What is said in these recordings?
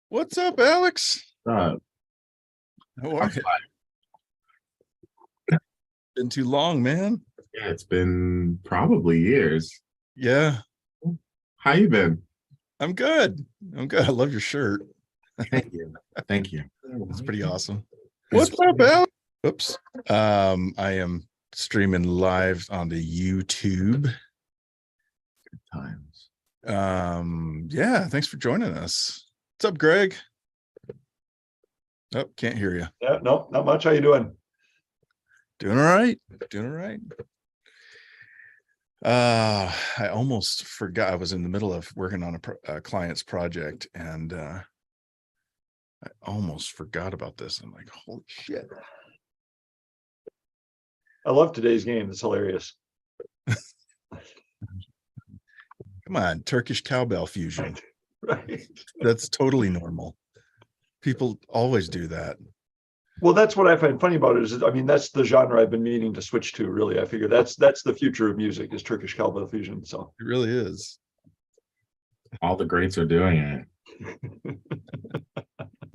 What's up, Alex? Uh, How are you? Been too long, man. yeah, it's been probably years. Yeah, How you been? I'm good. I'm good. I love your shirt. Thank you. Thank you. It's pretty awesome. What's up, Alex? Oops. I am streaming live on the YouTube. Good times. Yeah, thanks for joining us. What's up, Greg? Oh, can't hear you. Yeah, no, not much. How you doing? Doing all right. Doing all right. I almost forgot. I was in the middle of working on a client's project, and I almost forgot about this. I'm like, holy shit. I love today's game. It's hilarious. Come on, Turkish cowbell fusion. Right. That's totally normal. People always do that. Well, that's what I find funny about it is, I mean, that's the genre I've been meaning to switch to, really. I figure that's the future of music is Turkish cowbell fusion. So It really is. All the greats are doing it.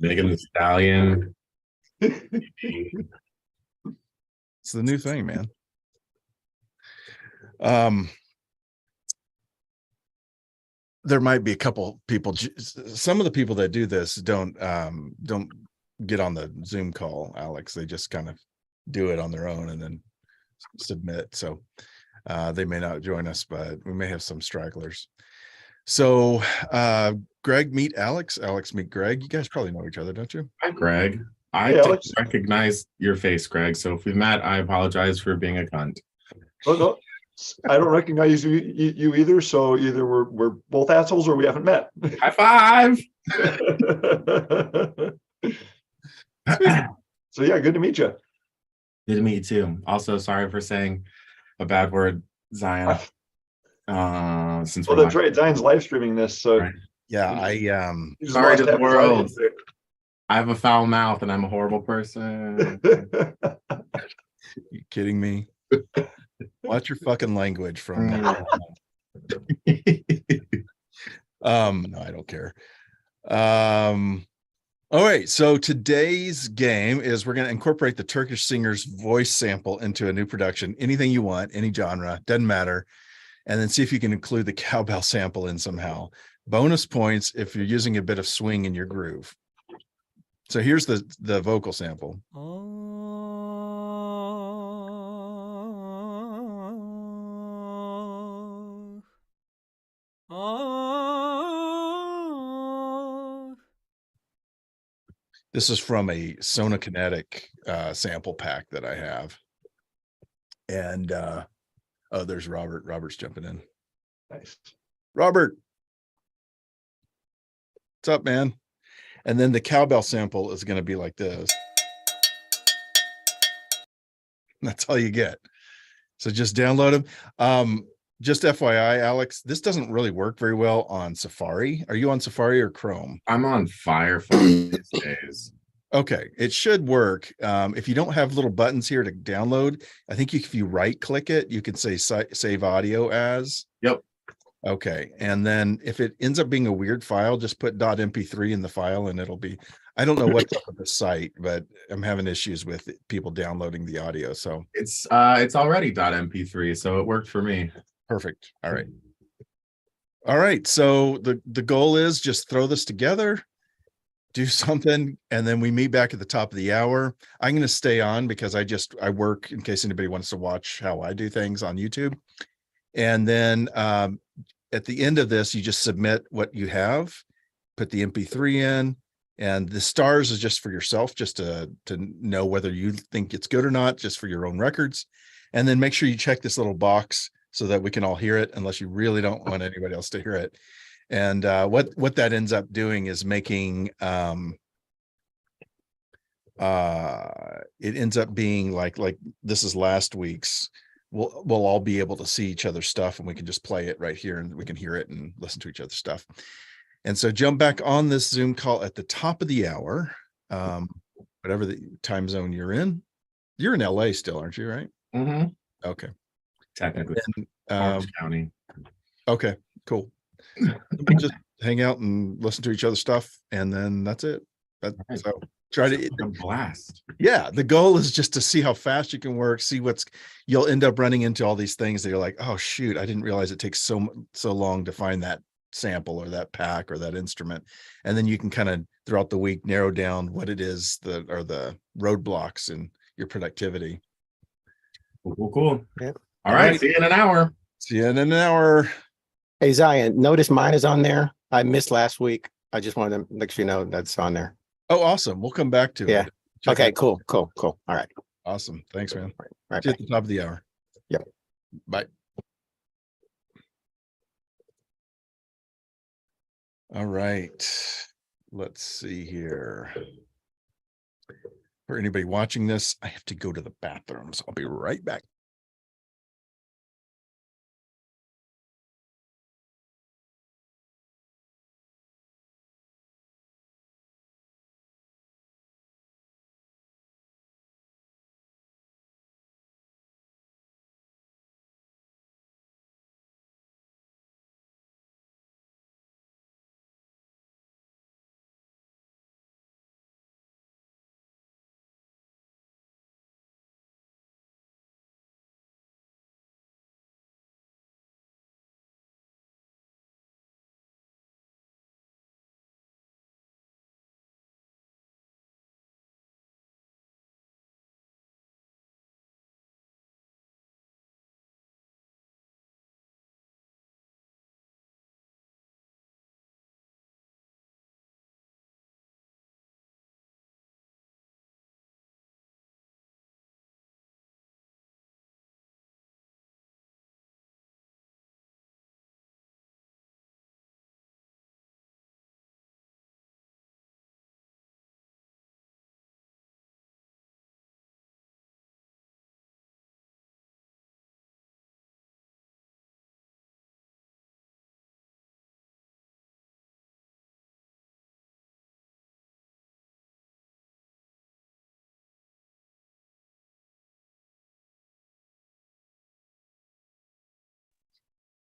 Megan Thee Stallion. It's the new thing, man. There might be a couple people. Some of the people that do this don't get on the Zoom call, Alex. They just kind of do it on their own and then submit. So they may not join us, but we may have some stragglers. So Greg, meet Alex. Alex, meet Greg. You guys probably know each other, don't you? Hi, Greg. I Hey, didn't Alex. recognize your face, Greg. So if we met, I apologize for being a cunt. oh, no, I don't recognize you either. So either we're both assholes or we haven't met. High five. So yeah, good to meet you. Good to meet you too. Also, sorry for saying a bad word, Zion. Since Well, we're that's right. Zion's live streaming this. So Right. Yeah, you just sorry lost to the half his world. audience there. I have a foul mouth and I'm a horrible person. you kidding me? Watch your fucking language from Mm. no, I don't care. All right, so today's game is we're going to incorporate the Turkish singer's voice sample into a new production. Anything you want, any genre, doesn't matter. And then see if you can include the cowbell sample in somehow. Bonus points if you're using a bit of swing in your groove. So here's the vocal sample. This is from a Sona Kinetic sample pack that I have. And oh, there's Robert. Robert's jumping in. Nice. Robert. What's up, man? And then the cowbell sample is going to be like this. That's all you get. So just download them. Just FYI, Alex, this doesn't really work very well on Safari. Are you on Safari or Chrome? I'm on Firefox these days. Okay, it should work. If you don't have little buttons here to download, I think if you right click it, you can say save audio as. Yep. Okay, and then if it ends up being a weird file, just put .mp3 in the file and it'll be, I don't know what's up with the site, but I'm having issues with people downloading the audio. So It's already .mp3, so it worked for me. perfect. All right. All right, so the goal is just throw this together, do something, and then we meet back at the top of the hour. I'm going to stay on because I work in case anybody wants to watch how I do things on YouTube. And then at the end of this, you just submit what you have, put the MP3 in, and the stars is just for yourself, just to know whether you think it's good or not, just for your own records. And then make sure you check this little box so that we can all hear it, unless you really don't want anybody else to hear it. And what that ends up doing is making it ends up being like this is last week's. We'll all be able to see each other's stuff, and we can just play it right here and we can hear it and listen to each other's stuff. And so jump back on this Zoom call at the top of the hour, whatever the time zone you're in. You're in LA still, aren't you? Right? Mm-hmm. Okay. Technically, And, Orange County. okay, cool. hang out and listen to each other's stuff, and then that's it. Right. So try Sounds to, like a blast. yeah, the goal is just to see how fast you can work, see you'll end up running into all these things that you're like, oh shoot, I didn't realize it takes so long to find that sample or that pack or that instrument. And then you can kind of throughout the week narrow down what it is that are the roadblocks in your productivity. Cool. Yeah. All right. See you in an hour. See you in an hour. Hey, Zion, notice mine is on there. I missed last week. I just wanted to let you know that's on there. Oh, awesome. We'll come back to Yeah. it. Check Okay, it. cool. All right. Awesome. Thanks, man. Right. See you at the top of the hour. Yep. Bye. All right. Let's see here. For anybody watching this, I have to go to the bathroom, so I'll be right back.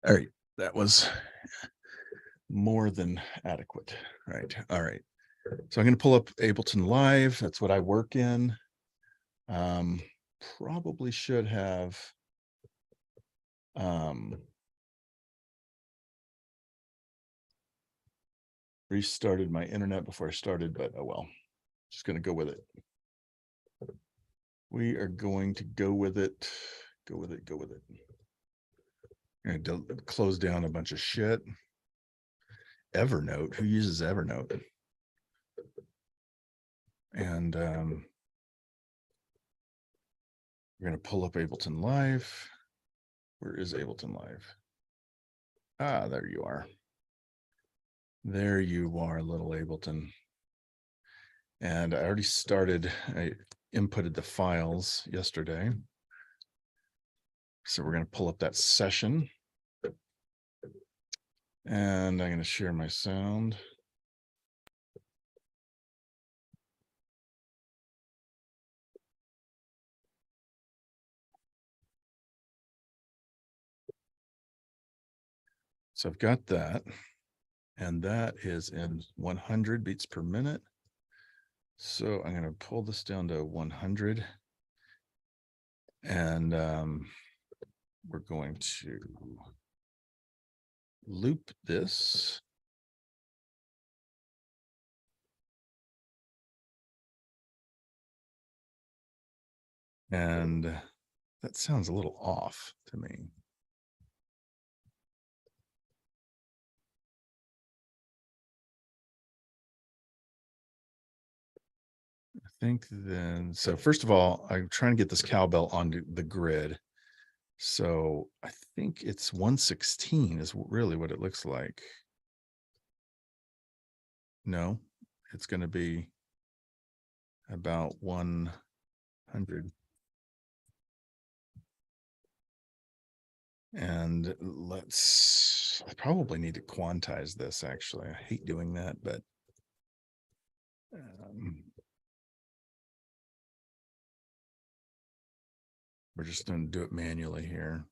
All right. That was more than adequate. Right. All right. So I'm going to pull up Ableton Live. That's what I work in. Probably should have restarted my internet before I started, but oh well. Just going to go with it. We are going to go with it. Go with it. I'm going to close down a bunch of shit. Evernote. Who uses Evernote? And we're going to pull up Ableton Live. Where is Ableton Live? Ah, there you are. There you are, little Ableton. And I already started, I inputted the files yesterday. So we're going to pull up that session. And I'm going to share my sound. So I've got that. And that is in 100 beats per minute. So I'm going to pull this down to 100. And we're going to loop this. And that sounds a little off to me. I think then, so first of all, I'm trying to get this cowbell onto the grid. So I think it's 116 is really what it looks like. No, it's going to be about 100. And I probably need to quantize this actually. I hate doing that, but we're just going to do it manually here.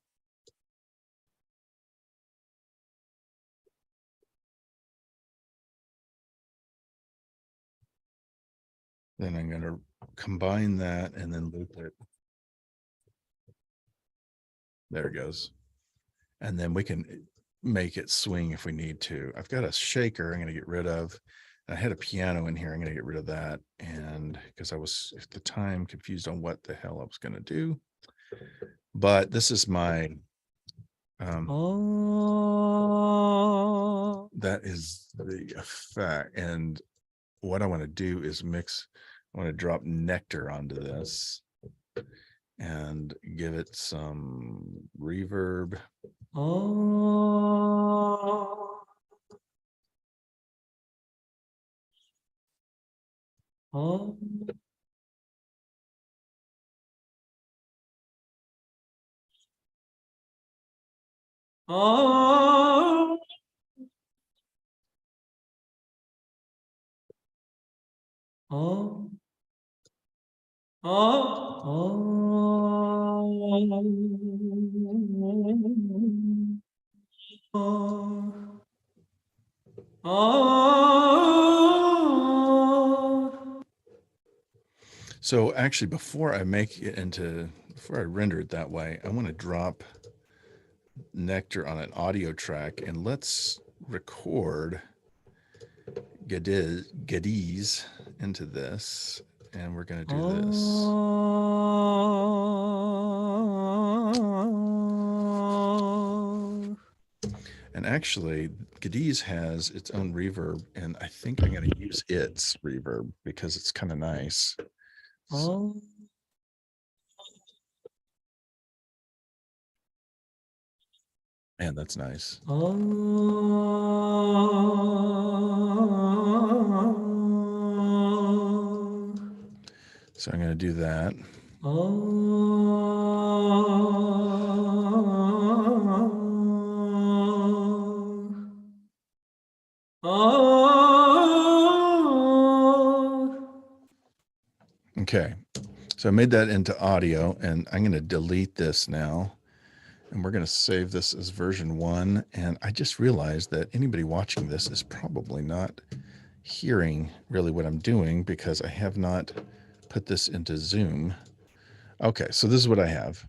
Then I'm going to combine that and then loop it. There it goes. And then we can make it swing if we need to. I've got a shaker I'm going to get rid of. I had a piano in here. I'm going to get rid of that. And because I was at the time confused on what the hell I was going to do. But this is my, that is the effect. And what I want to do is mix, I want to drop nectar onto this and give it some reverb. So actually, before I make it into, before I render it that way, I want to drop nectar on an audio track, and let's record Gadiz into this, and we're going to do this. And actually, Gadiz has its own reverb, and I think I'm going to use its reverb because it's kind of nice. So, man, that's nice. So I'm going to do that. Okay, so I made that into audio, and I'm going to delete this now. And we're going to save this as version 1. And I just realized that anybody watching this is probably not hearing really what I'm doing because I have not put this into Zoom. Okay, so this is what I have.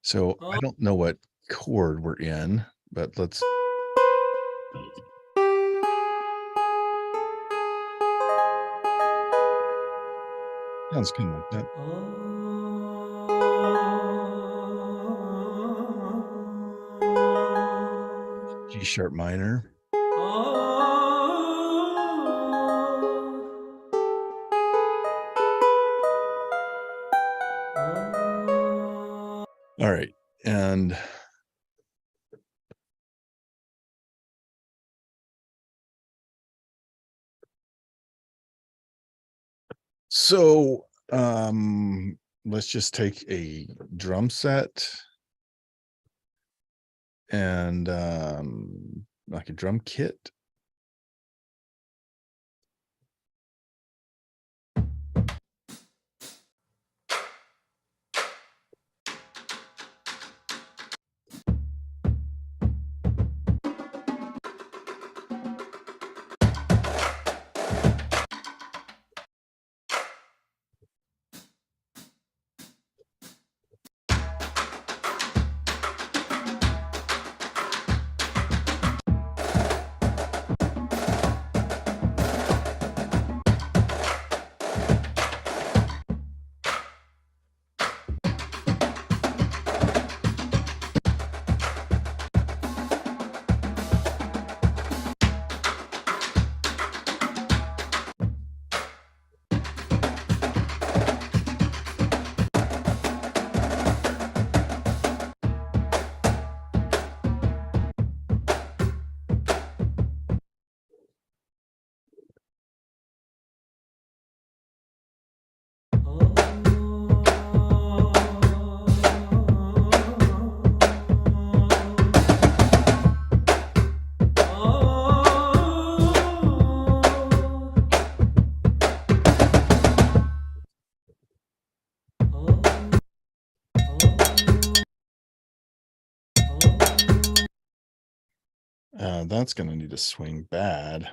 So I don't know what chord we're in, but let's. Sounds kind of like that. G sharp minor. All right, and so let's just take a drum set and like a drum kit. That's going to need to swing bad.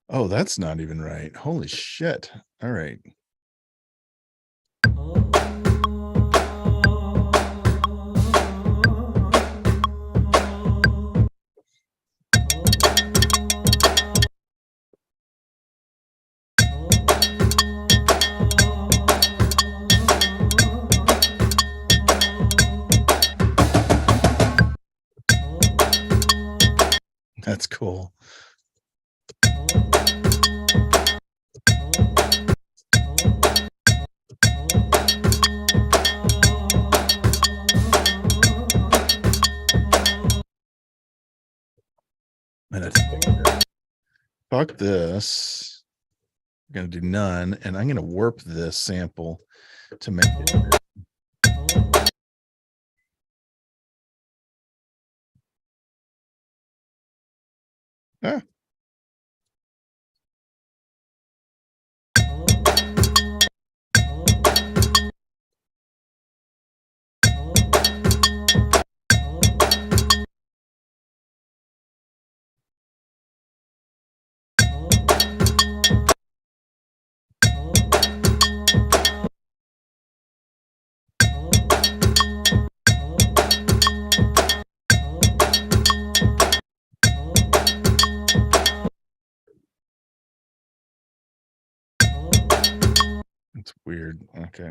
Oh, that's not even right. Holy shit. All right. That's cool. And fuck this. I'm going to do none, and I'm going to warp this sample to make it. Ah. It's weird. Okay.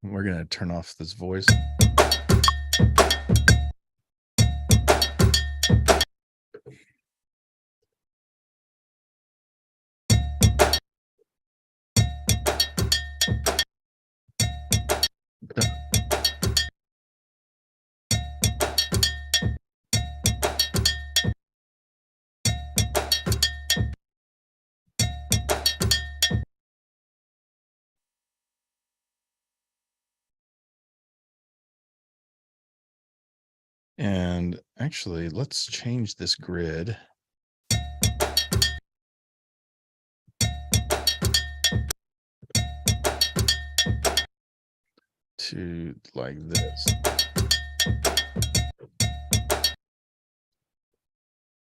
We're going to turn off this voice. And actually, let's change this grid. To like this.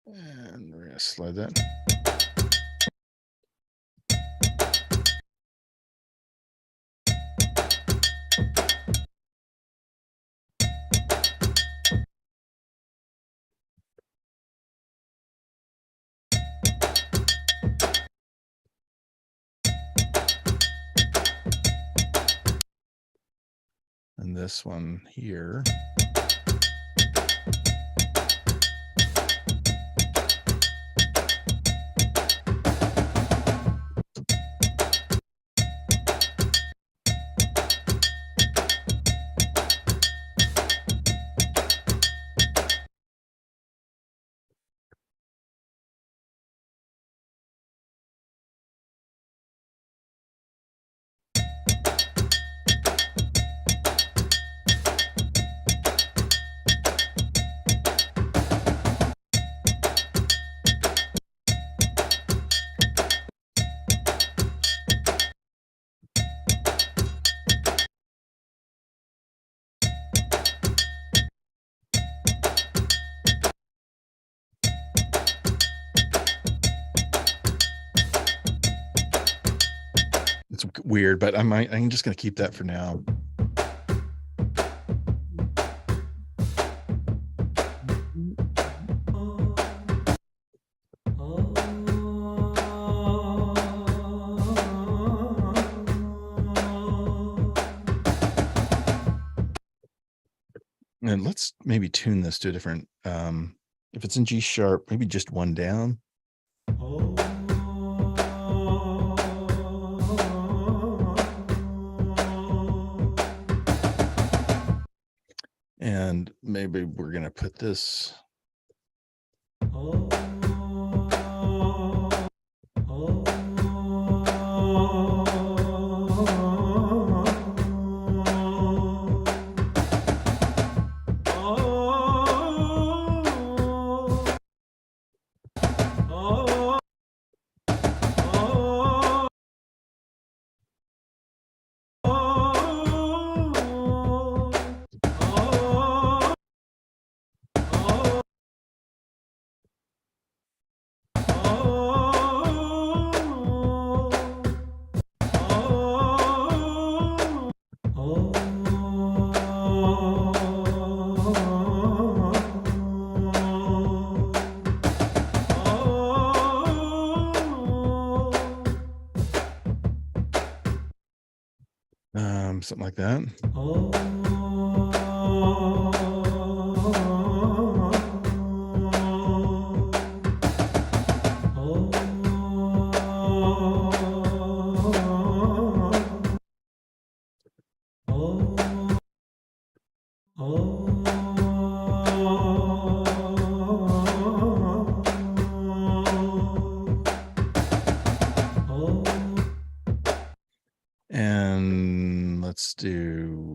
And we're going to slide that. And this one here. It's weird, but I'm just going to keep that for now. And let's maybe tune this to a different, if it's in G sharp, maybe just one down. And And maybe we're gonna put this. Something like that. And let's do.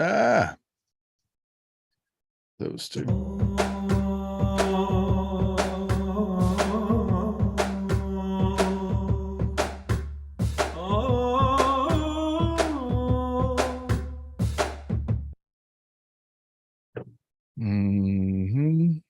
Ah, those two. Mhm.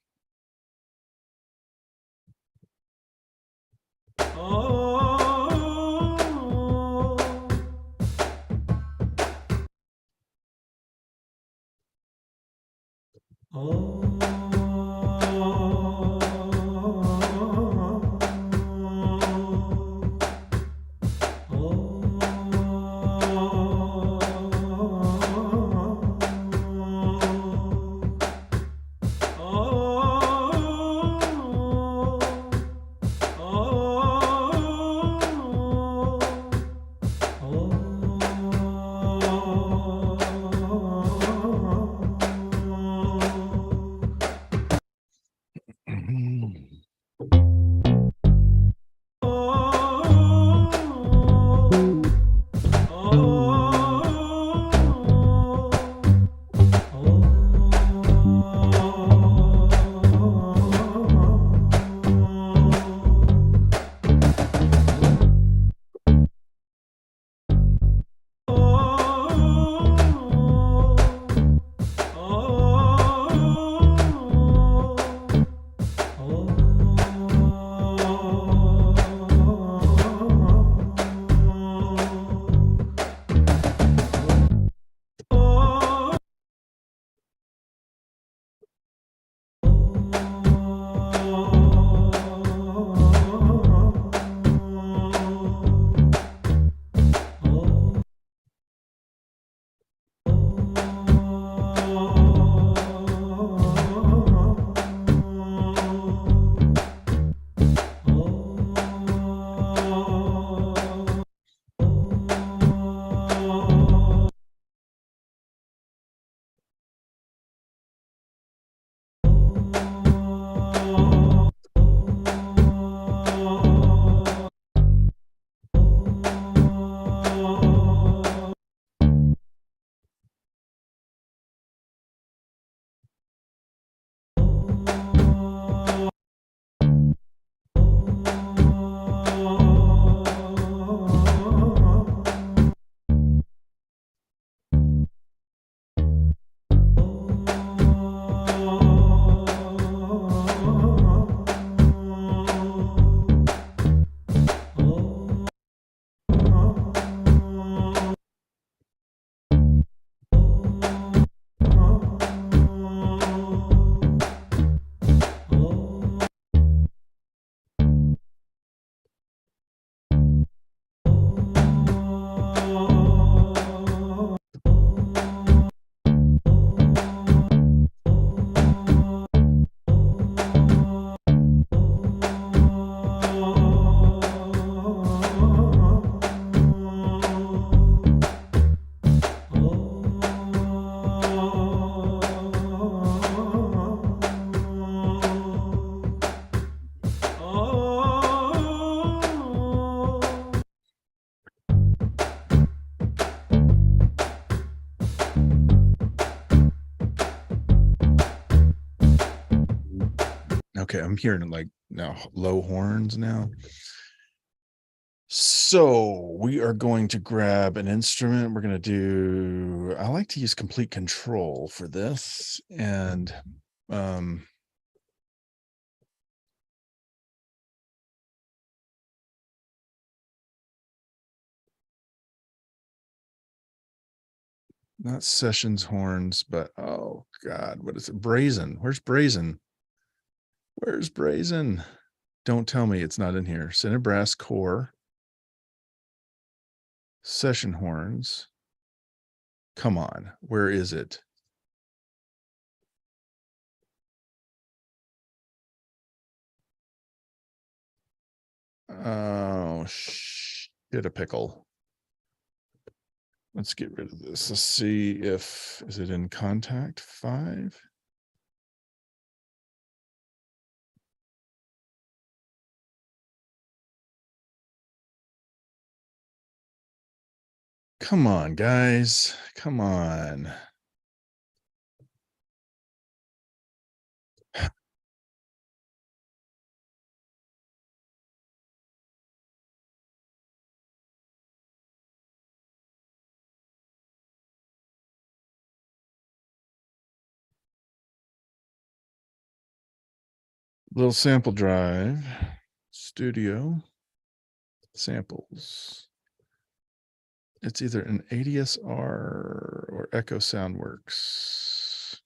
Okay, I'm hearing like now low horns now. So we are going to grab an instrument. We're going to do, I like to use complete control for this. And not sessions horns, but oh God, what is it? Brazen. Where's brazen? Where's brazen? Don't tell me it's not in here. Center brass core. Session horns. Come on, where is it? Oh, shit, a pickle. Let's get rid of this. Let's see if, is it in contact 5? Come on, guys. Come on. Little sample drive, studio, samples. It's either an ADSR or Echo Soundworks.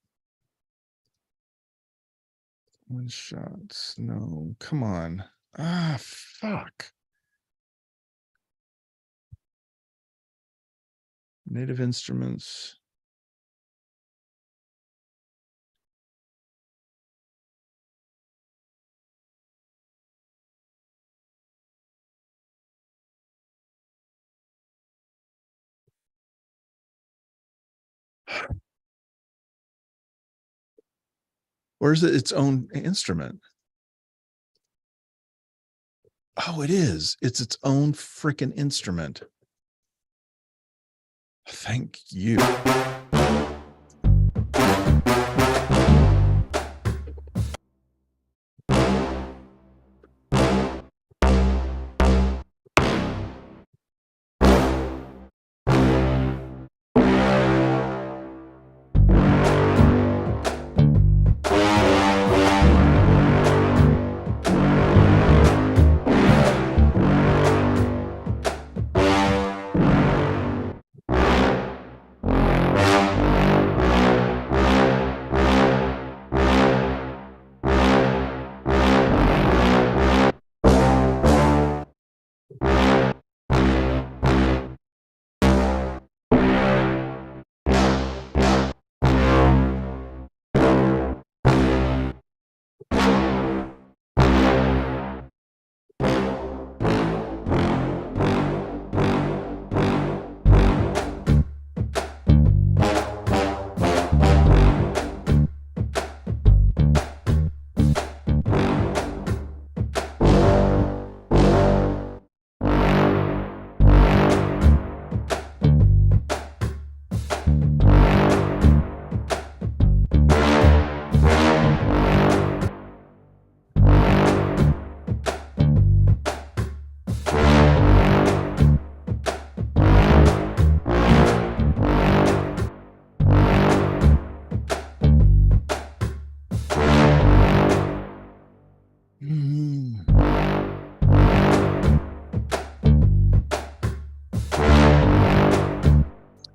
One shots. No, come on. Ah, fuck. Native Instruments. Or is it its own instrument? Oh, it is. It's its own freaking instrument. Thank you.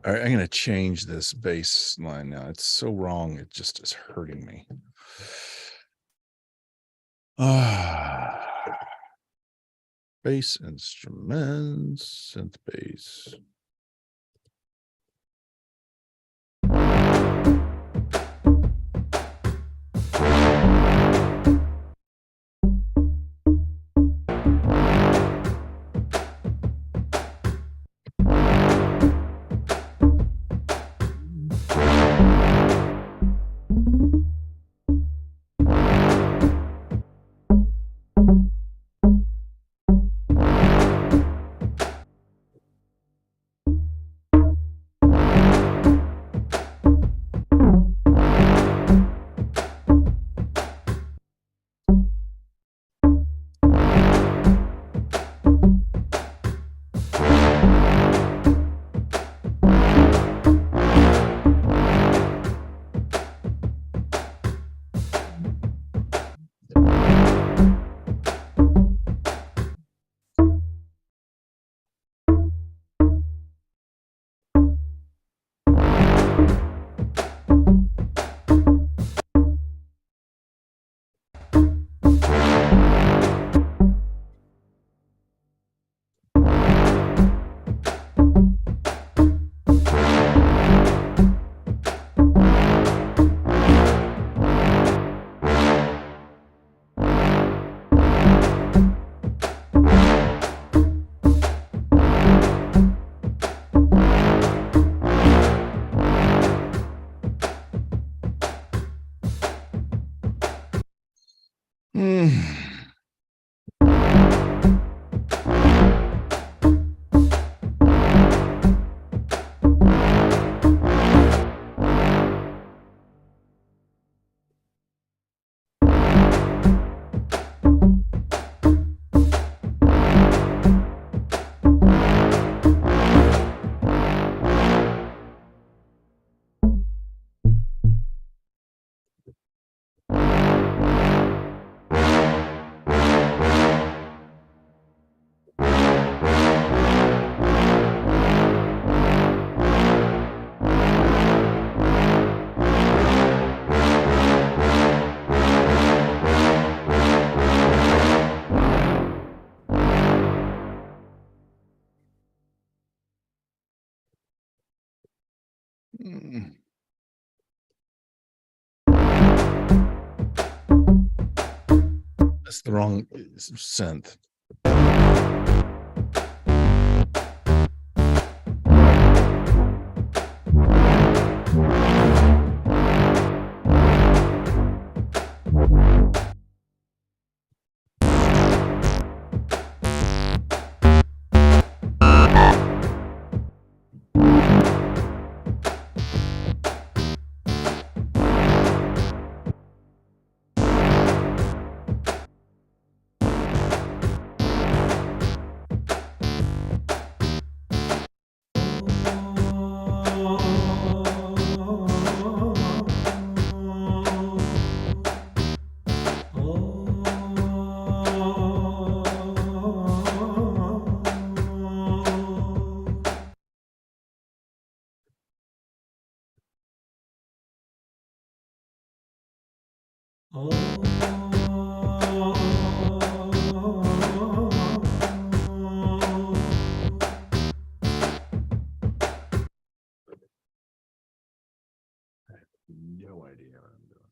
All right, I'm going to change this bass line now. It's so wrong. It just is hurting me. Bass instruments, synth bass. Mm. That's the wrong synth. No idea what I'm doing.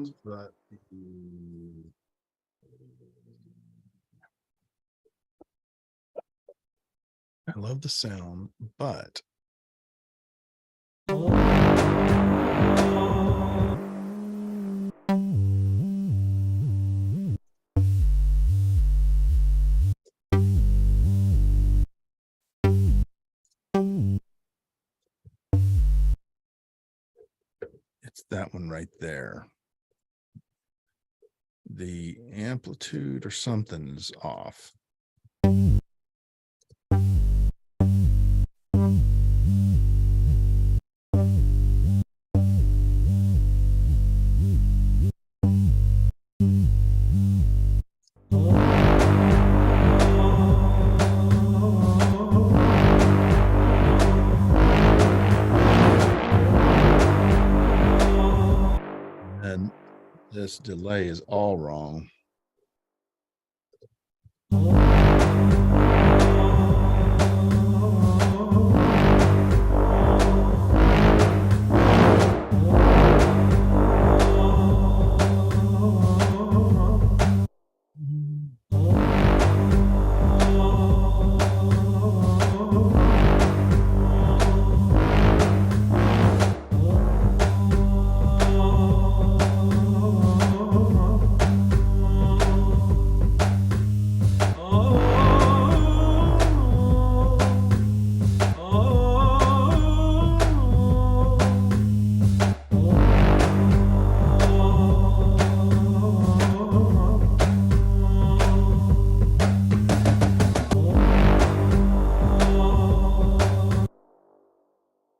sound, but I love the sound, but it's that one right there. The amplitude or something is off. And this delay is all wrong.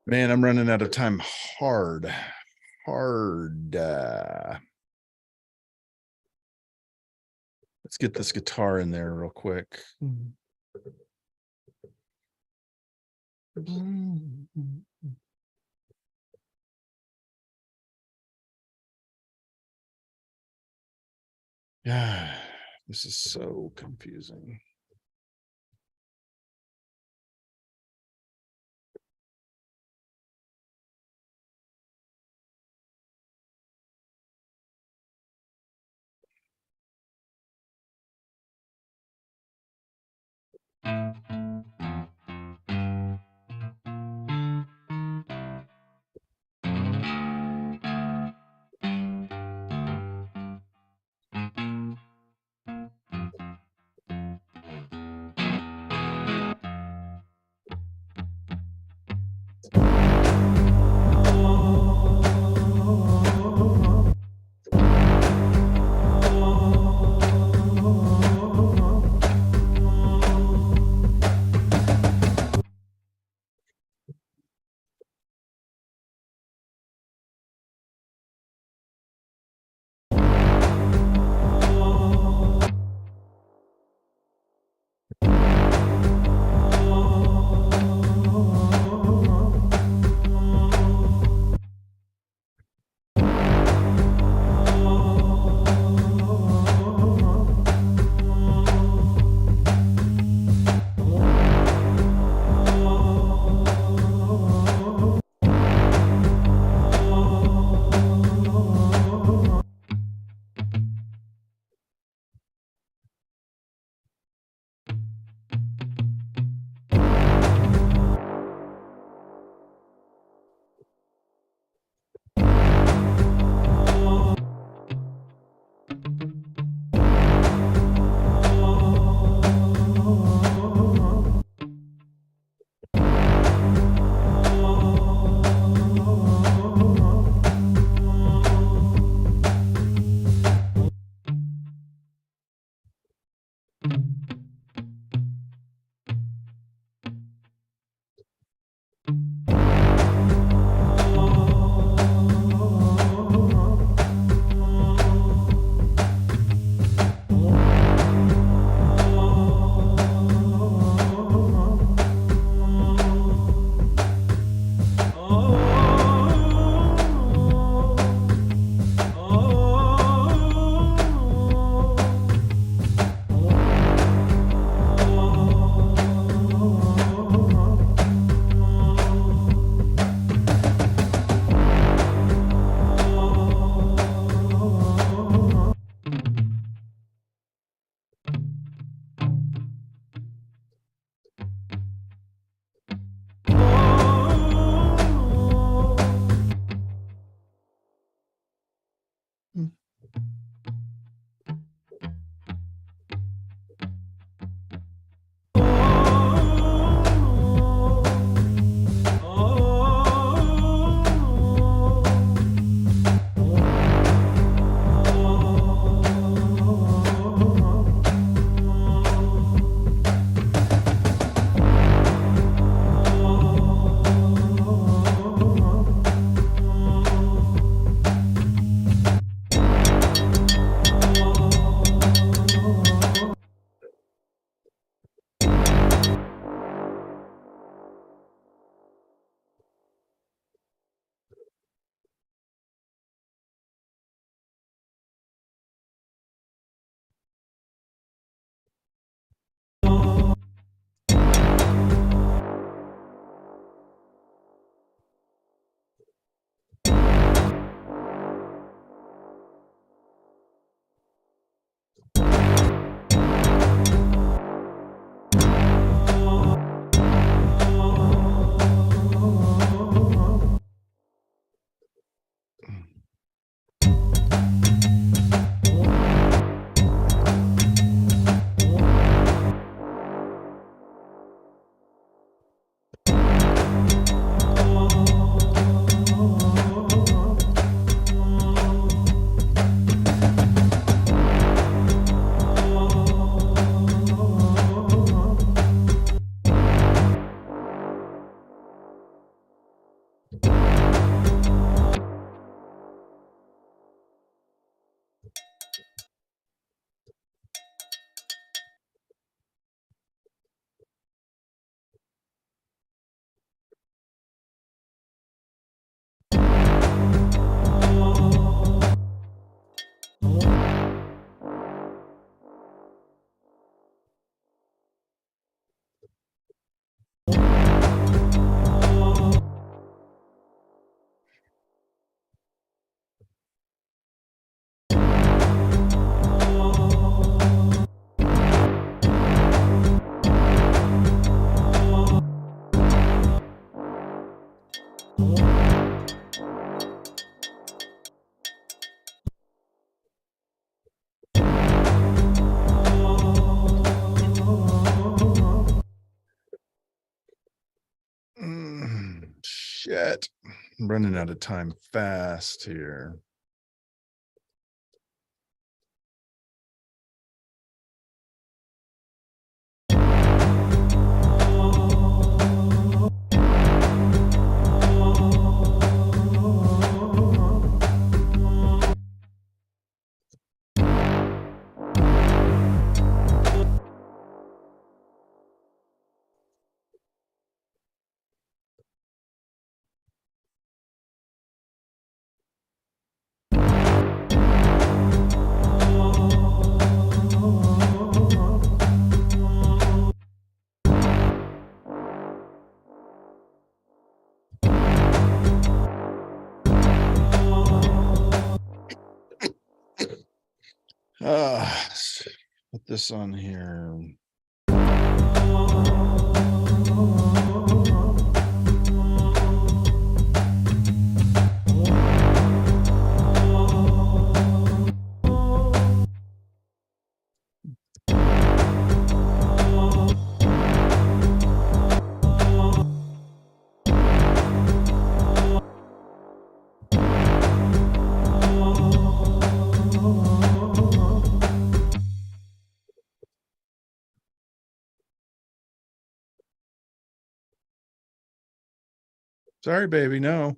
Man, I'm running out of time hard. Let's get this guitar in there real quick. Yeah, this is so confusing. Shit. I'm running out of time fast here. Put this on here. Sorry, baby, no.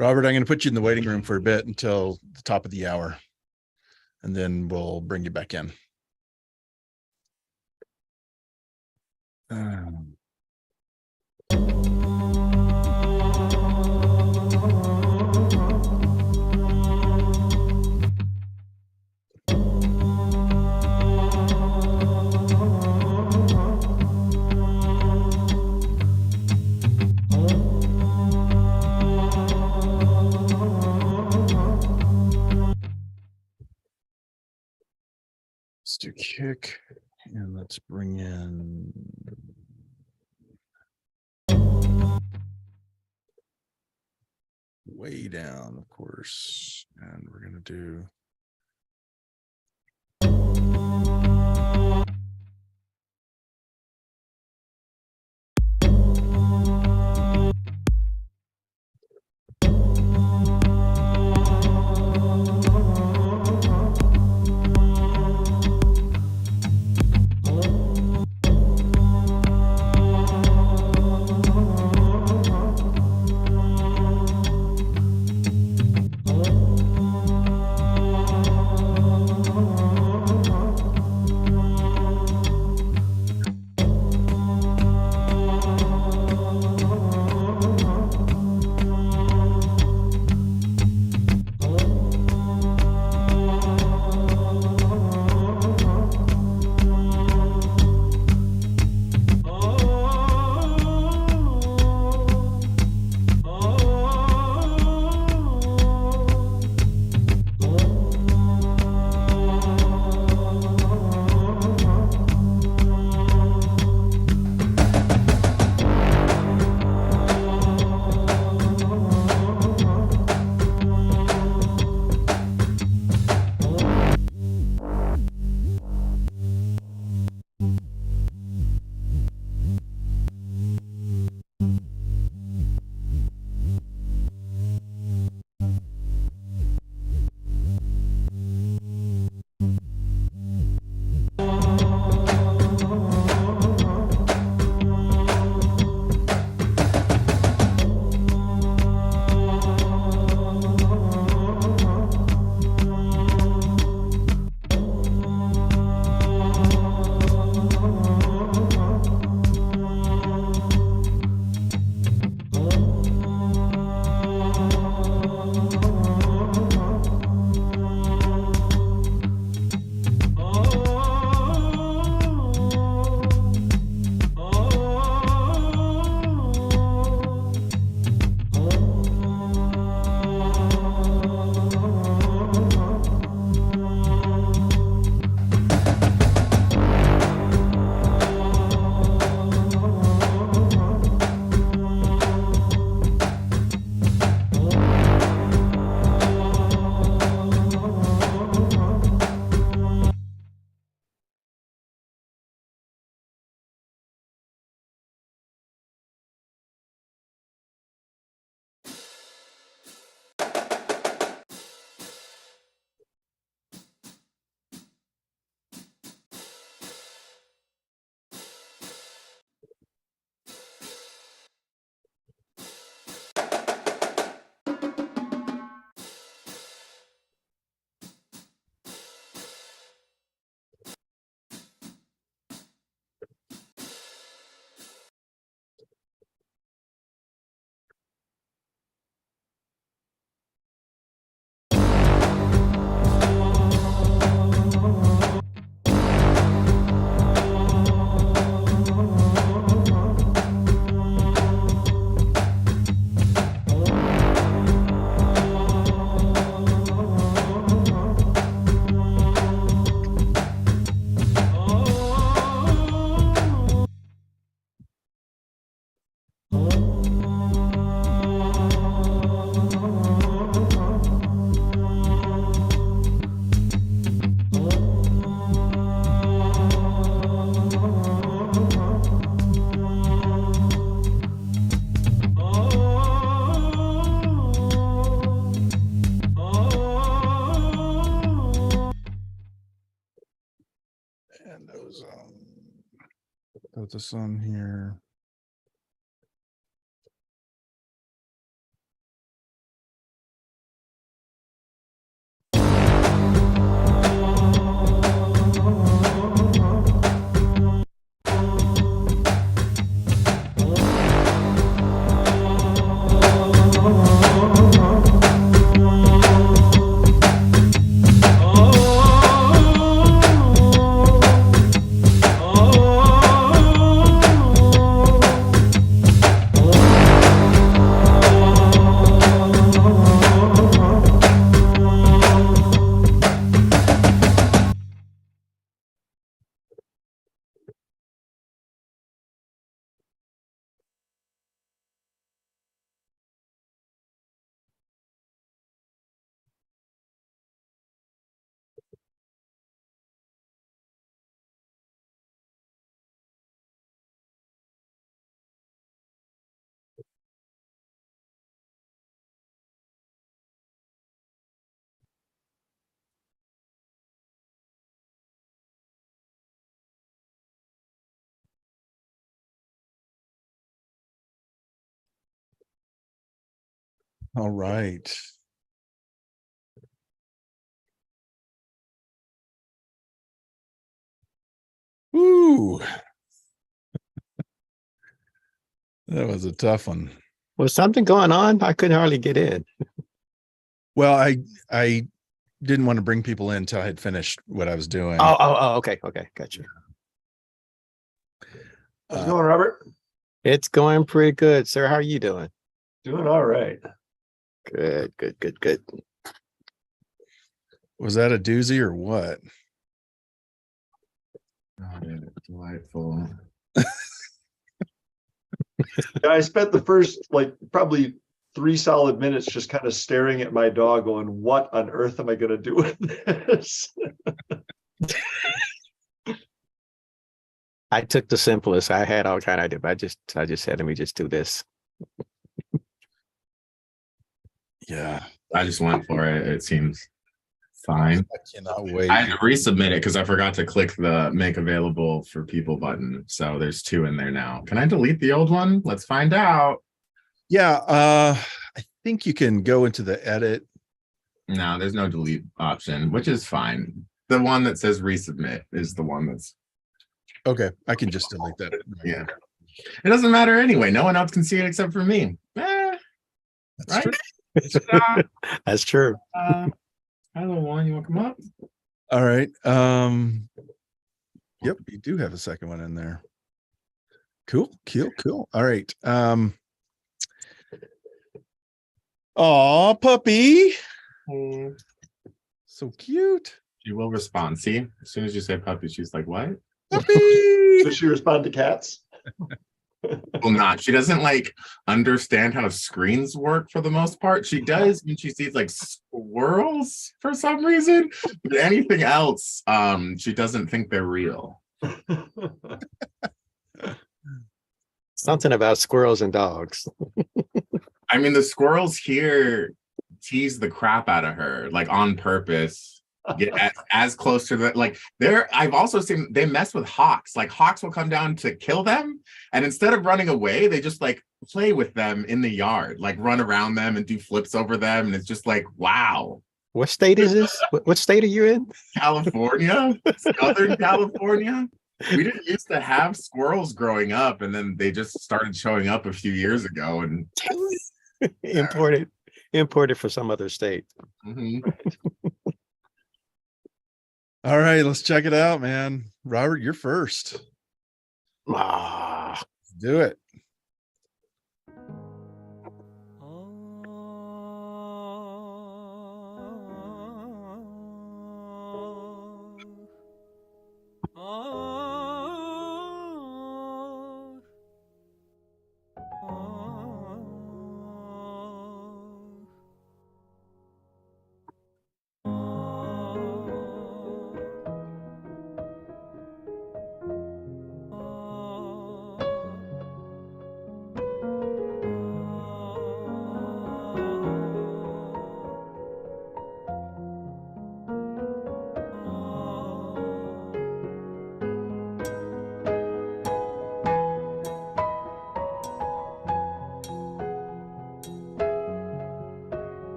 Robert, I'm going to put you in the waiting room for a bit until the top of the hour, and then we'll bring you back in. Let's do kick, and let's bring in way down, of course, and we're gonna do and put this on here. All right. Ooh. That was a tough one. Was something going on? I couldn't hardly get in. Well, I didn't want to bring people in until I had finished what I was doing. Okay. Gotcha. How's it Uh, going, Robert? It's going pretty good, sir. How are you doing? Doing all right. Good. was that a doozy or what? Oh, dude, delightful. Yeah, I spent the first like probably 3 solid minutes just kind of staring at my dog, going, "What on earth am I going to do with this?" I took the simplest. I had all kind of idea, but I just said, let me just do this. Yeah. I just went for it. It seems fine. I cannot wait. I had to resubmit it because I forgot to click the make available for people button. So there's 2 in there now. Can I delete the old one? Let's find out. Yeah, I think you can go into the edit. No, there's no delete option, which is fine. The one that says resubmit is the one that's, Okay, I can just delete that. yeah. It doesn't matter anyway. No one else can see it except for me. That's Right? true. That's true. Hello, one. You want to come up? All right. Yep, you do have a second one in there. Cool. All right. Aw, puppy. So cute. She will respond. See, as soon as you say puppy, she's like, what? Puppy. Does she respond to cats? Well, not. She doesn't like understand how screens work for the most part. She does when she sees like squirrels for some reason, but anything else, she doesn't think they're real. Something about squirrels and dogs. I mean, the squirrels here tease the crap out of her, like on purpose. Get as close to the like there. I've also seen they mess with hawks. Like hawks will come down to kill them, and instead of running away, they just like play with them in the yard, like run around them and do flips over them. And it's just like, wow. What state is this? What state are you in? California, Southern California. We didn't used to have squirrels growing up, and then they just started showing up a few years ago. And Imported for some other state. mhm. All right, let's check it out, man. Robert, you're first. Ah, Do it.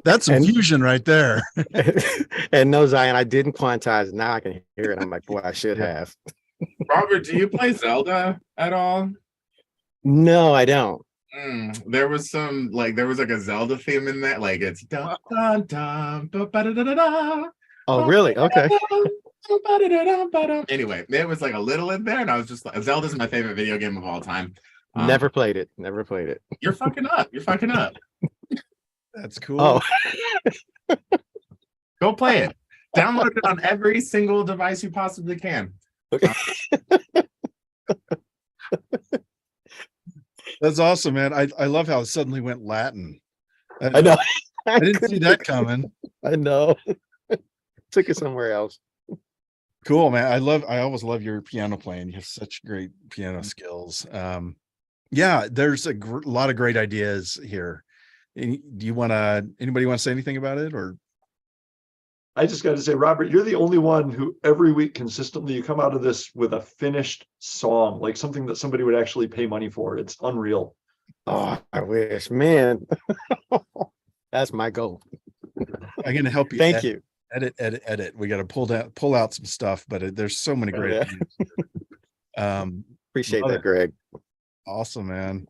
That's some And- fusion right there. and no, Zion, I didn't quantize. Now I can hear it. I'm like, boy, I should have. Robert, do you play Zelda at all? No, I don't. There was some there was like a Zelda theme in there. Like it's dun dun dun ba ba da da da da. Oh, really? Okay. Anyway, there was like a little in there, and I was just like, Zelda's my favorite video game of all time. Never played it. Never played it. You're fucking up. You're fucking up. That's cool. Oh, Go play it. Download it on every single device you possibly can. okay. That's awesome, man. I love how it suddenly went Latin. I know. I didn't see that coming. I know. Took it somewhere else. Cool, man. I always love your piano playing. You have such great piano skills. Yeah, there's a lot of great ideas here. Do you anybody want to say anything about it, or? I just got to say, Robert, you're the only one who every week consistently you come out of this with a finished song, like something that somebody would actually pay money for. It's unreal. Oh, I wish, man. That's my goal. I'm going to help you. Thank you. Edit. We got to pull out some stuff, but there's so many great ideas. Appreciate love that, it. Greg. Awesome, man.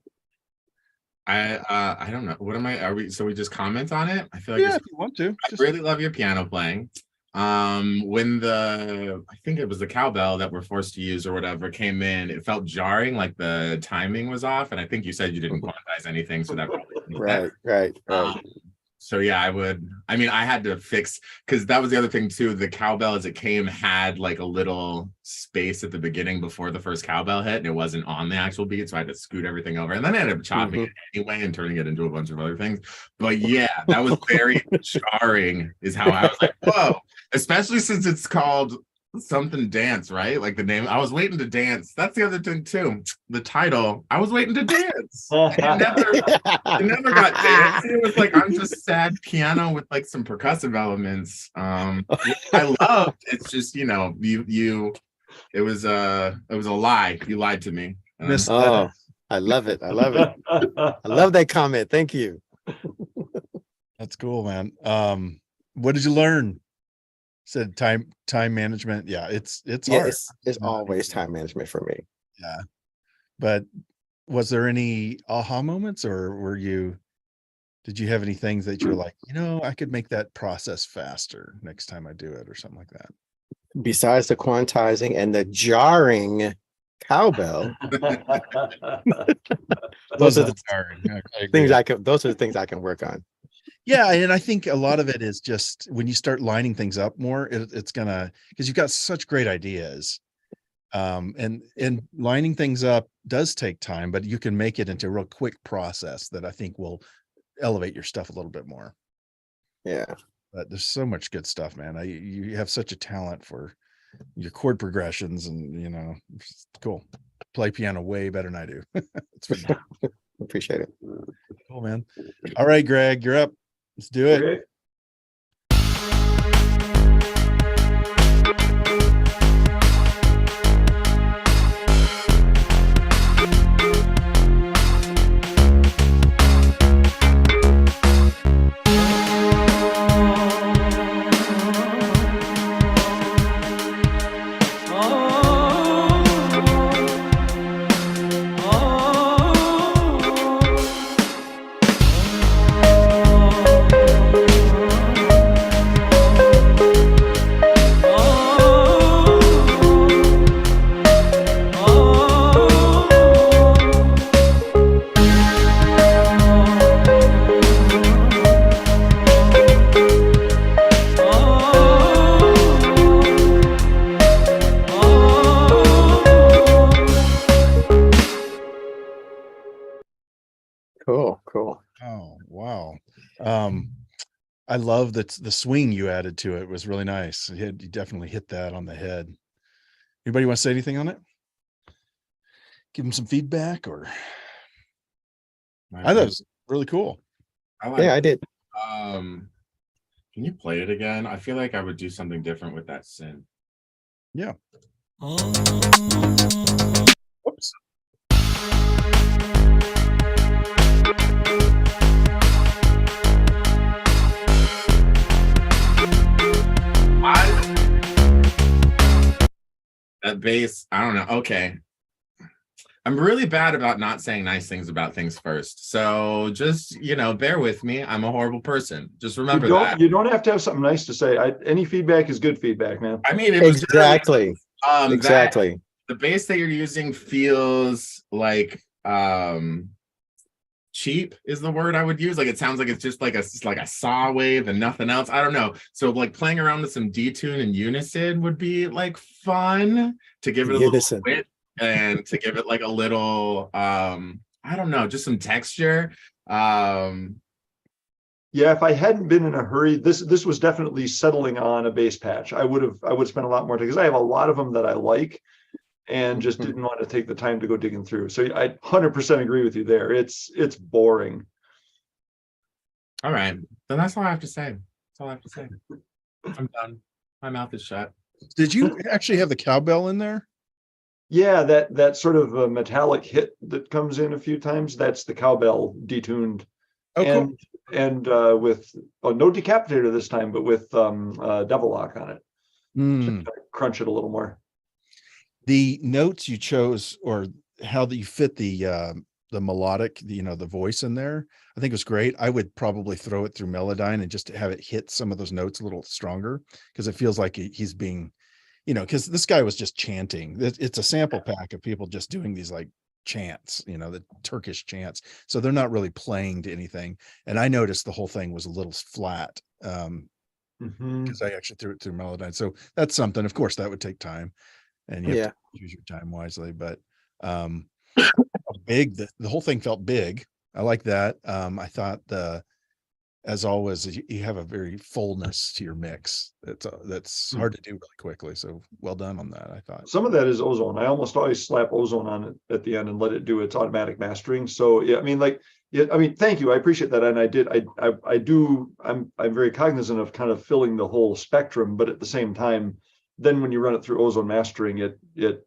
I don't know. What am I? Are we? So we just comment on it? I feel like Yeah, if you want to. I really love your piano playing. When I think it was the cowbell that we're forced to use or whatever came in, it felt jarring, like the timing was off. And I think you said you didn't quantize anything, so that probably Right. So yeah, I had to fix, because that was the other thing too. The cowbell as it came had like a little space at the beginning before the first cowbell hit, and it wasn't on the actual beat, so I had to scoot everything over, and then I ended up chopping it anyway and turning it into a bunch of other things. But yeah, that was very jarring, is how I was like, whoa, especially since it's called something dance, right? Like the name, I was waiting to dance. That's the other thing too. The title, I was waiting to dance. It never got danced. It was like, I'm just sad piano with like some percussive elements. I loved. It's just, it was a lie. You lied to me. Oh, I love it. I love that comment. Thank you. That's cool, man. What did you learn? Said time management. Yeah, it's hard. It's always time management for me. Yeah, but was there any aha moments, or did you have any things that you're like, I could make that process faster next time I do it, or something like that? Besides the quantizing and the jarring cowbell, those are the things those are the things I can work on. Yeah, and I think a lot of it is just when you start lining things up more, it's gonna, because you've got such great ideas, and lining things up does take time, but you can make it into a real quick process that I think will elevate your stuff a little bit more. Yeah, but there's so much good stuff, man. You have such a talent for your chord progressions, and it's cool. Play piano way better than I do. It's appreciate it. Cool, man. All right, Greg, you're up. Let's do it. Okay. Cool. Oh, wow. I love that the swing you added to it was really nice. You definitely hit that on the head. Anybody want to say anything on it? Give them some feedback, or I thought it was really cool. Yeah, I did. Can you play it again? I feel like I would do something different with that synth. Yeah. Whoops. That bass, I don't know. Okay. I'm really bad about not saying nice things about things first. So just, bear with me. I'm a horrible person. Just remember that. You don't have to have something nice to say. Any feedback is good feedback, man. I mean, it was Exactly. that Exactly. the base that you're using feels like cheap is the word I would use. Like it sounds like it's just like a saw wave and nothing else. I don't know. So like playing around with some detune and unison would be like fun to give it a little wit and to give it like a little I don't know, just some texture. Yeah, if I hadn't been in a hurry, this was definitely settling on a bass patch. I would spend a lot more time because I have a lot of them that I like and just didn't want to take the time to go digging through. So I 100% agree with you there. It's boring. All right, then that's all I have to say. That's all I have to say. I'm done. My mouth is shut. Did you actually have the cowbell in there? Yeah, that sort of a metallic hit that comes in a few times, that's the cowbell detuned. Oh, and cool. and with no decapitator this time, but with devil lock on it. Mm. Crunch it a little more. The notes you chose, or how that you fit the melodic, the voice in there, I think was great. I would probably throw it through Melodyne and just have it hit some of those notes a little stronger, because it feels like he's being, because this guy was just chanting. It's a sample pack of people just doing these like chants, the Turkish chants. So they're not really playing to anything. And I noticed the whole thing was a little flat because I actually threw it through Melodyne. So that's something. Of course, that would take time, and you have to use your time wisely. But big, the whole thing felt big. I like that. I thought as always, you have a very fullness to your mix. That's hard to do really quickly. So well done on that, I thought. Some of that is ozone. I almost always slap ozone on it at the end and let it do its automatic mastering. So yeah, I mean, thank you. I appreciate that. And I'm very cognizant of kind of filling the whole spectrum, but at the same time, then when you run it through ozone mastering, it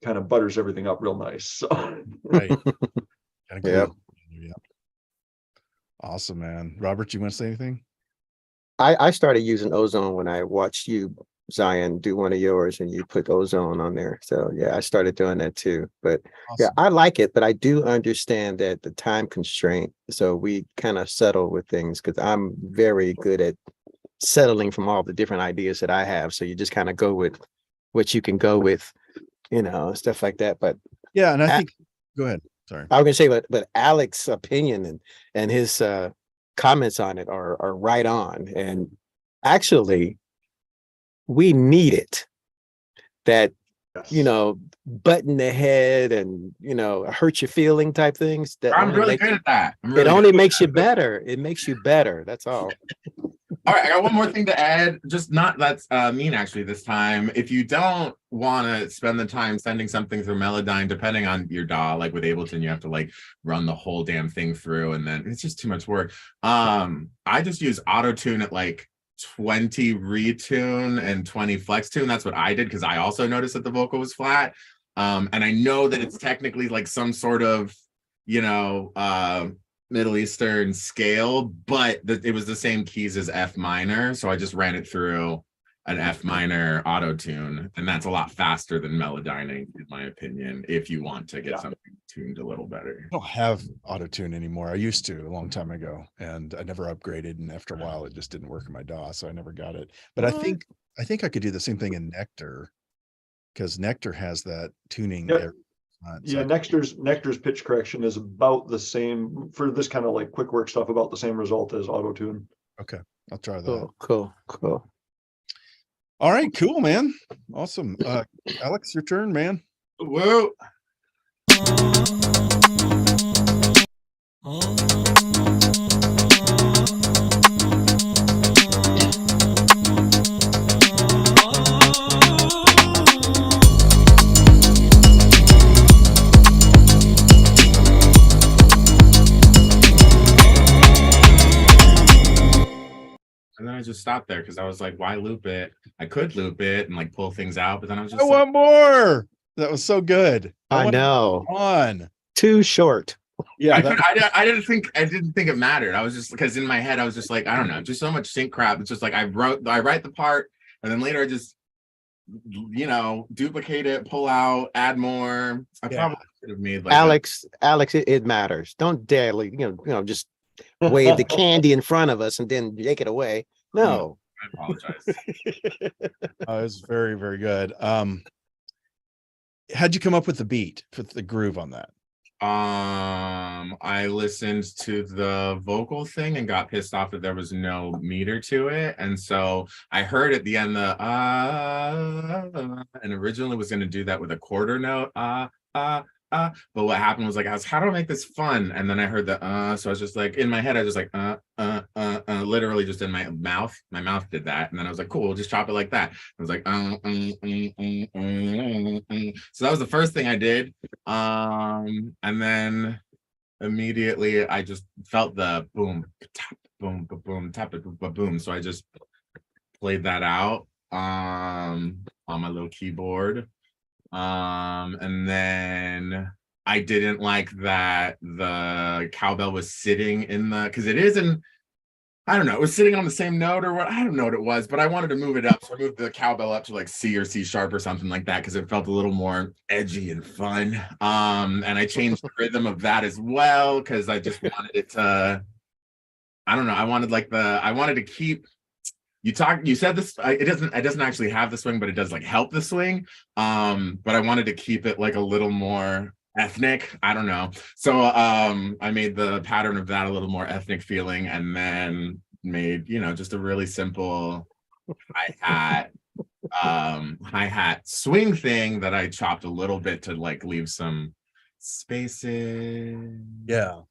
kind of butters everything up real nice. So right. Yeah. Awesome, man. Robert, you want to say anything? I started using ozone when I watched you, Zion, do one of yours and you put ozone on there. So yeah, I started doing that too. But Awesome. yeah, I like it, but I do understand that the time constraint. So we kind of settle with things because I'm very good at settling from all the different ideas that I have. So you just kind of go with what you can go with, stuff like that. But yeah, and I think go ahead. Sorry. I was gonna say, but Alex's opinion and his comments on it are right on. And actually, we need it. That button the head and hurt your feeling type things. That I'm really good at that. It only makes you better. It makes you better. That's all. All right, I got one more thing to add. Just not that's mean actually this time. If you don't want to spend the time sending something through Melodyne, depending on your DAW, like with Ableton, you have to like run the whole damn thing through, and then it's just too much work. I just use auto tune at like 20 retune and 20 flex tune. That's what I did because I also noticed that the vocal was flat. And I know that it's technically like some sort of Middle Eastern scale, but it was the same keys as F minor. So I just ran it through an F minor auto tune, and that's a lot faster than Melodyning, in my opinion, if you want to get something tuned a little better. I don't have auto tune anymore. I used to a long time ago, and I never upgraded. And after a while, it just didn't work in my DAW, so I never got it. But I think I could do the same thing in Nectar, because Nectar has that tuning. Yep. Nectar's pitch correction is about the same for this kind of like quick work stuff, about the same result as auto tune. Okay, I'll try that. Cool. All right, cool, man. Awesome. Alex, your turn, man. Whoa. And then I just stopped there because I was like, why loop it? I could loop it and like pull things out, but then I was just I want more. That was so good. I know. On. Too short. Yeah. I didn't think it mattered. I was just, because in my head, I was just like, I don't know, just so much sync crap. It's just like I write the part, and then later I just you know, duplicate it, pull out, add more. I Yeah. probably could have made like Alex, it matters. Don't daily, just wave the candy in front of us and then take it away. No. I apologize. It was very, very good. How'd you come up with the beat, with the groove on that? I listened to the vocal thing and got pissed off that there was no meter to it. And so I heard at the end and originally was going to do that with a quarter note. But what happened was like, how do I make this fun? And then I heard the so I was just like, in my head, I was like, literally just in my mouth did that. And then I was like, cool, we'll just chop it like that. I was like, so that was the first thing I did. And then immediately I just felt the boom, tap, boom, boom, tap, boom. So I just played that out on my little keyboard. And then I didn't like that the cowbell was sitting in because it is I don't know, it was sitting on the same note or what, I don't know what it was, but I wanted to move it up. So I moved the cowbell up to like C or C sharp or something like that because it felt a little more edgy and fun. And I changed the rhythm of that as well because I just wanted it to, I don't know, I wanted to keep. You said this, it doesn't actually have the swing, but it does like help the swing. But I wanted to keep it like a little more ethnic. I don't know. So I made the pattern of that a little more ethnic feeling, and then made, just a really simple hi-hat swing thing that I chopped a little bit to like leave some spaces. Yeah.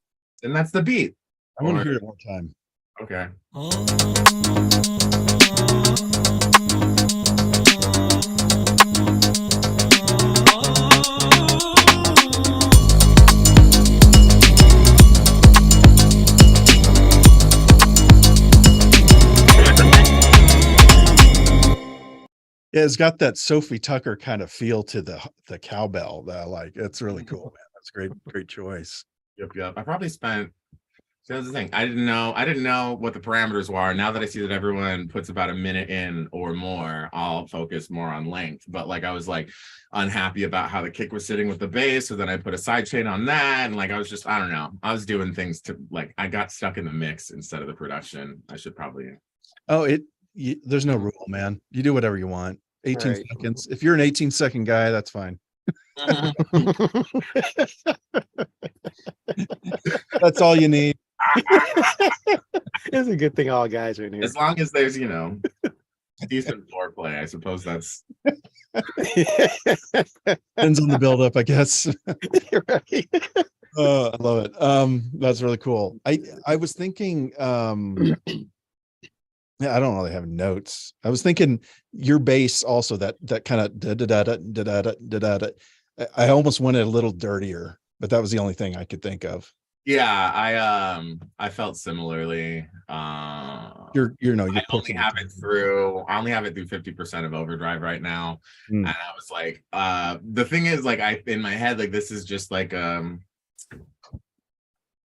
And that's the beat. I want to hear it one more time. Okay. Yeah, it's got that Sophie Tucker kind of feel to the cowbell that I like. It's really cool, man. That's great choice. Yep. I probably spent. So that's the thing. I didn't know what the parameters were. Now that I see that everyone puts about a minute in or more, I'll focus more on length. But like I was like unhappy about how the kick was sitting with the bass, so then I put a side chain on that, and like I was just, I don't know. I was doing things to like I got stuck in the mix instead of the production. I should probably. Oh, there's no rule, man. You do whatever you want. 18 Right. seconds. If you're an 18-second guy, that's fine. That's all you need. It's a good thing all guys are in here. As long as there's, decent foreplay, I suppose that's. Depends on the buildup, I guess. Right. I love it. That's really cool. I was thinking, yeah, I don't really have notes. I was thinking your bass also that kind of da da da da da da da da. I almost wanted a little dirtier, but that was the only thing I could think of. Yeah, I felt similarly. You're I only have it through 50% of overdrive right now. And I was like, the thing is, like, in my head, like, this is just like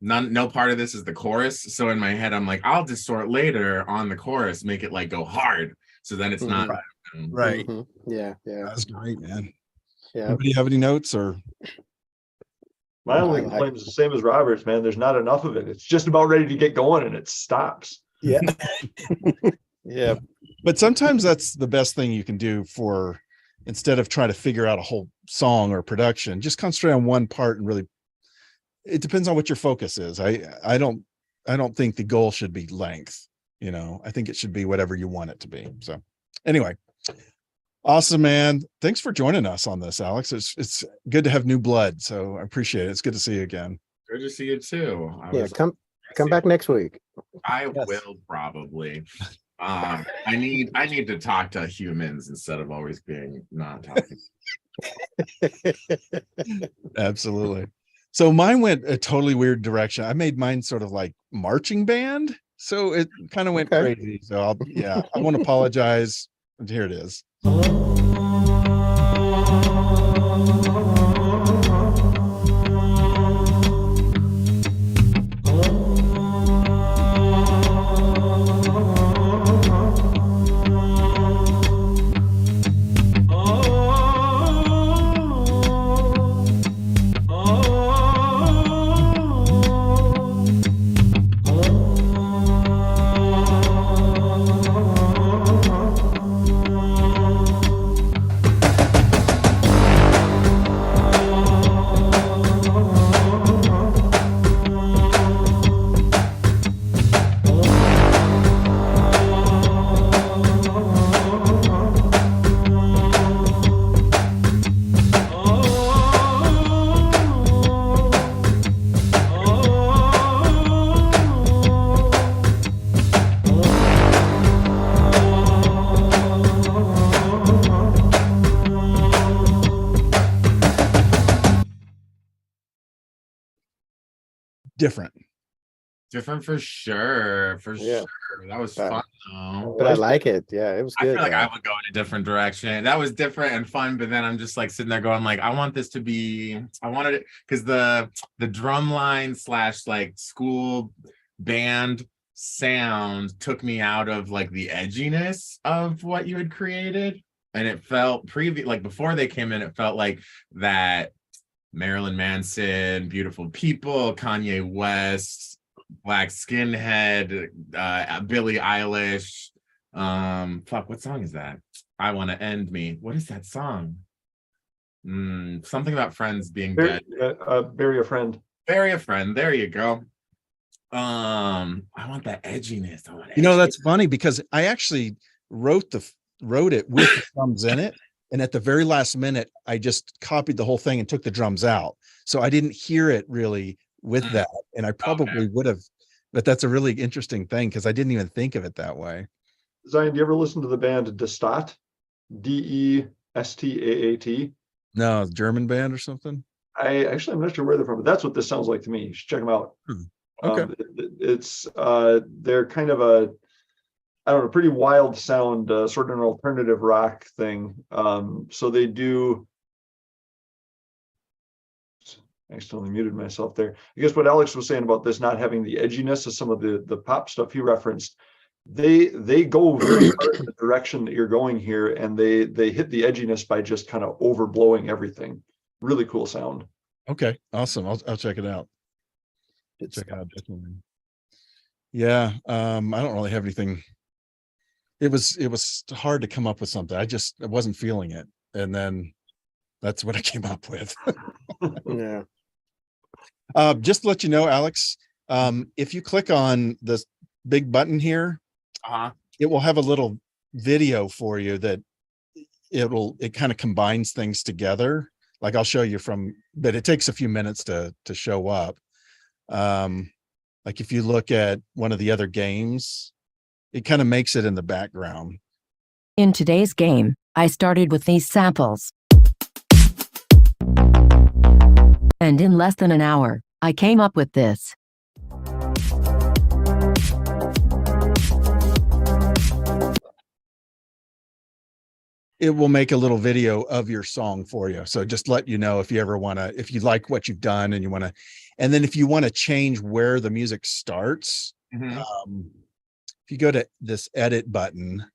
no part of this is the chorus. So in my head, I'm like, I'll distort later on the chorus, make it like go hard. So then it's not right. Mm-hmm. Yeah. That's great, man. Yeah. Anybody have any notes or? My only complaint is the same as Robert's, man. There's not enough of it. It's just about ready to get going and it stops. Yeah. Yeah. But sometimes that's the best thing you can do instead of trying to figure out a whole song or production, just concentrate on one part and really, it depends on what your focus is. I don't think the goal should be length. I think it should be whatever you want it to be. So anyway, awesome, man. Thanks for joining us on this, Alex. It's good to have new blood. So I appreciate it. It's good to see you again. Good to see you too. Come back next week. I will probably. I need to talk to humans instead of always being not talking. Absolutely. So mine went a totally weird direction. I made mine sort of like marching band. So it kind of went crazy. So I want to apologize. Here it is. different. Different for sure. For Yeah. sure. That was Uh, fun though. But I like it. Yeah, it was I good. feel like though. I would go in a different direction. That was different and fun, but then I'm just like sitting there going like, I want this to be, I wanted it because the drum line / like school band sound took me out of like the edginess of what you had created. And it felt like before they came in, it felt like that Marilyn Manson, Beautiful People, Kanye West, Black Skinhead, Billie Eilish. What song is that? I Want to End Me. What is that song? Something about friends being dead. Bury a friend. Bury a friend. There you go. I want that edginess. That's funny because I actually wrote it with the drums in it. And at the very last minute, I just copied the whole thing and took the drums out. So I didn't hear it really with that. And I probably would have, but that's a really interesting thing because I didn't even think of it that way. Zion, do you ever listen to the band Destat? Destaat? No, German band or something. I'm not sure where they're from, but that's what this sounds like to me. You should check them out. Okay. It's they're kind of a, I don't know, pretty wild sound, sort of an alternative rock thing. So they do. I accidentally muted myself there. I guess what Alex was saying about this not having the edginess of some of the pop stuff he referenced, they go very hard in the direction that you're going here, and they hit the edginess by just kind of overblowing everything. Really cool sound. Okay, awesome. I'll check it out. Check it out definitely. Yeah, I don't really have anything. It was hard to come up with something. I wasn't feeling it, and then that's what I came up with. Yeah. Just to let you know, Alex, if you click on this big button here, it will have a little video for you that it kind of combines things together. Like I'll show you but it takes a few minutes to show up. Like if you look at one of the other games, it kind of makes it in the background. In today's game, I started with these samples. And in less than an hour, I came up with this. It will make a little video of your song for you. So just let you know if you ever if you like what you've done and you want to, and then if you want to change where the music starts, if you go to this edit button,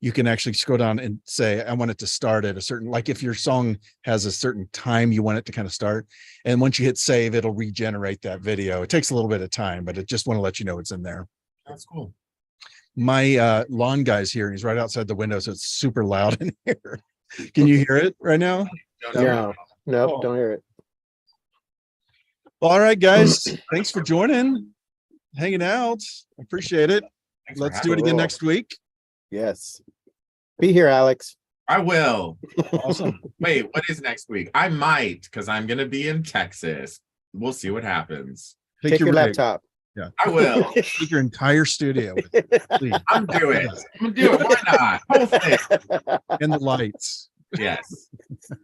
you can actually scroll down and say, I want it to start at a certain, like if your song has a certain time you want it to kind of start. And once you hit save, it'll regenerate that video. It takes a little bit of time, but it just want to let you know it's in there. That's cool. My lawn guy's here. He's right outside the window, so it's super loud in here. Can you hear it right now? No, don't hear it. Well, all right, guys. Thanks for joining, hanging out. Appreciate it. Let's do it again next week. Yes. Be here, Alex. I will. Awesome. Wait, what is next week? I might, because I'm going to be in Texas. We'll see what happens. Take your rig. laptop. Yeah. I will. Take your entire studio with you, please. I'm doing it. I'm going to do it. Why not? Whole thing. And the lights. Yes.